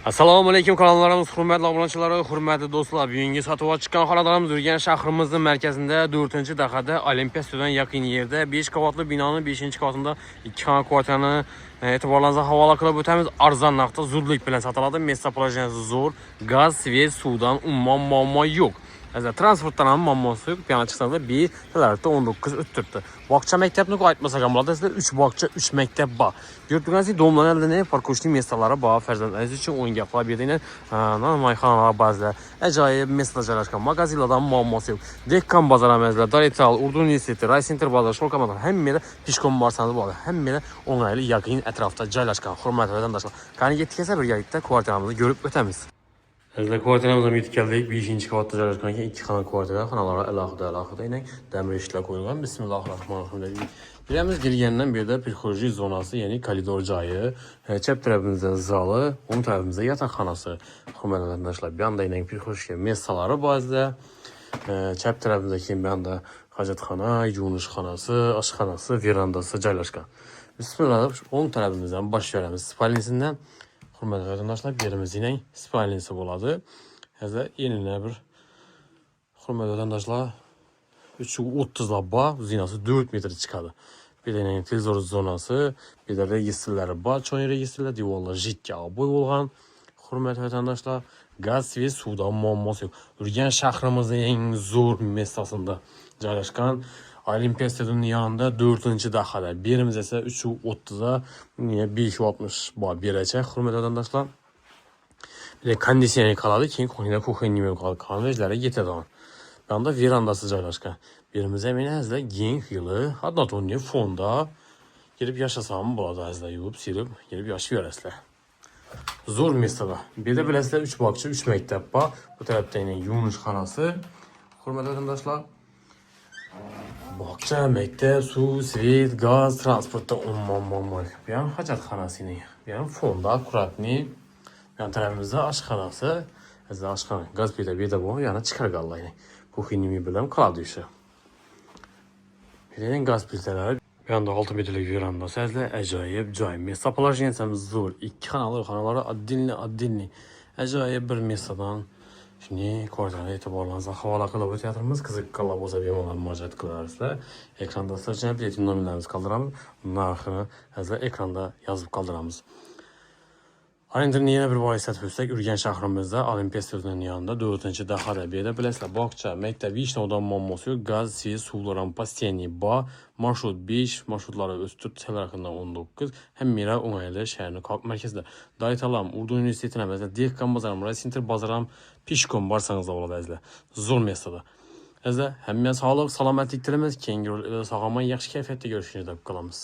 Assalomu alaykum kanallarimiz, hurmatli obunachilar, hurmatli do'stlar. Bugungi sotuvga chiqqan xonadonimiz Urganch shahrimizning markazida 4-dahada Olimpiya stadioniga yaqin yerda 5 qavatli binoning 5-qavatida 2 xona kvartirani e'tiborlaringizga havola qilib o'tamiz. Arzon narxda zudlik bilan sotiladi. Место положенияsi zo'r, gaz, svet, suvdan umuman muammo yo'q. Transportdan ham muammosi yo'q. Yana chiqsangizlar B-larda 19 o'tib turibdi. Bog'cha maktabni aytmasak ham bo'ladi. Sizlar 3 bog'cha, 3 maktab bor. Yurtdagi domlalarda parkovishli mestalari bor. Farzandlaringiz uchun o'yin gaplar berdilar. Mayxonalar ba'zida ajoyib meslar joylashgan. Magazinlardan muammosi yo'q. Dekkan bozoramizda, Dorital, Urdu universiteti, Raycenter bozor, Sholkamadon hammada pishkom borsangiz bo'ladi. Hammada o'ng'ayli yaqin atrofda joylashgan. Hurmatli vatandoshlar, qani yetkazsa birgalikda kvartiramizni ko'rib o'tamiz. Bizda kvartiramizga yetib keldik. 5-qavatda joylashgan ekan, 2 xona kvartira, xonalar alohida damir eshiklar qo'yilgan. Bismillahirrohmanirrohim. Birimiz girgandan bu yerda prixожий zonasi, ya'ni koridor joyi, chap tarafimizda zali, o'ng tarafimizda yotoqxonasi. Hurmatli vatandoshlar, bu yoqda prixожийga messalari ba'zida, chap tarafimizda keyin bu yoqda hojatxona, yuvinish xonasi, oshxonasi, verandasi joylashgan. Bismillah, o'ng tarafimizdan boshlaymiz. Spalnisidan hurmatli vatandoshlar, berimizning spalnisi bo'ladi. Hozir yana bir hurmatli vatandoshlar 330 bor, zinasi 4 metr chiqadi. Bir de televizor zonasi, bir de registrlari bor, cho'ng registrlar, devorlar jidga bo'y bo'lgan. Hurmatli vatandoshlar, gaz va suvdan muammosi yo'q. Urganch shahrimizning eng zo'r mestasida joylashgan Olimpiya stadionining yonida 4-dahada. Berimiz esa 330 da 560 bor beracha. Hurmatli vatandoshlar, bir de konditsioner qoladi, keyin kuxenya qoladi. Konvejlari yetadi. Bunda verandası joylashgan. Birimiz eminizda keng xili, однотонный fonda girib yashasam bo'ladi, azizlar, yuvib, silib, girib yashab yorasizlar. Zo'r mestada. Bu yerda bilasizlar 3 bog'cha, 3 maktab bor. Bu tarafda yana yuvinish xonasi. Hurmatli vatandoshlar, bog'cha, maktab, suv, svet, gaz, transportda umuman. Bu ham hojatxonasining, bu ham fonda akkuratniy. Bu ham tarafimizda oshxonasi. Azizlar, oshxona, gaz beda bor, yana chiqarganlar. Kuxenya bilan qoladi o'sha. Birden gaz plitelari. Bu yanda 6 metrlik veranda. Sizlar ajoyib joy. Место положенияsi zo'r. 2 xonalari отдельный. Ajoyib bir messadan shuni kvartirani e'tiborlaringizga havola qilib o'tyapmiz. Qiziqqanlar bo'lsa bemalol murojaat qilarsizlar. Ekranda sizlarga bilet nomerlarimizni qoldiramiz. Narxini sizlar ekranda yozib qoldiramiz. Arenderni yana bir bor eslatib o'tsak, Urganch shahrimizda Olimpiya stadionining yonida 4-dahada bu yerda bilasizlar, bog'cha, maktab, ishnovdan muammosi yo'q, gaz, suvlar ham postoyanniy bor. Marshrut 5, marshutlari o'sib turibdi, telefondan 19. Hammira o'ng'ayli shaharning markazida. Daytalam, Urdu universitetini bizda Dekkan bozoram, Raycenter bozoram, pishkom borsangiz bo'ladi azizlar. Zo'r mestada. Azizlar, hamma sog'lik, salomatlik tilaymiz. Keyingi sog'lom, yaxshi kayfiyatda görüşürüz deb qolamiz.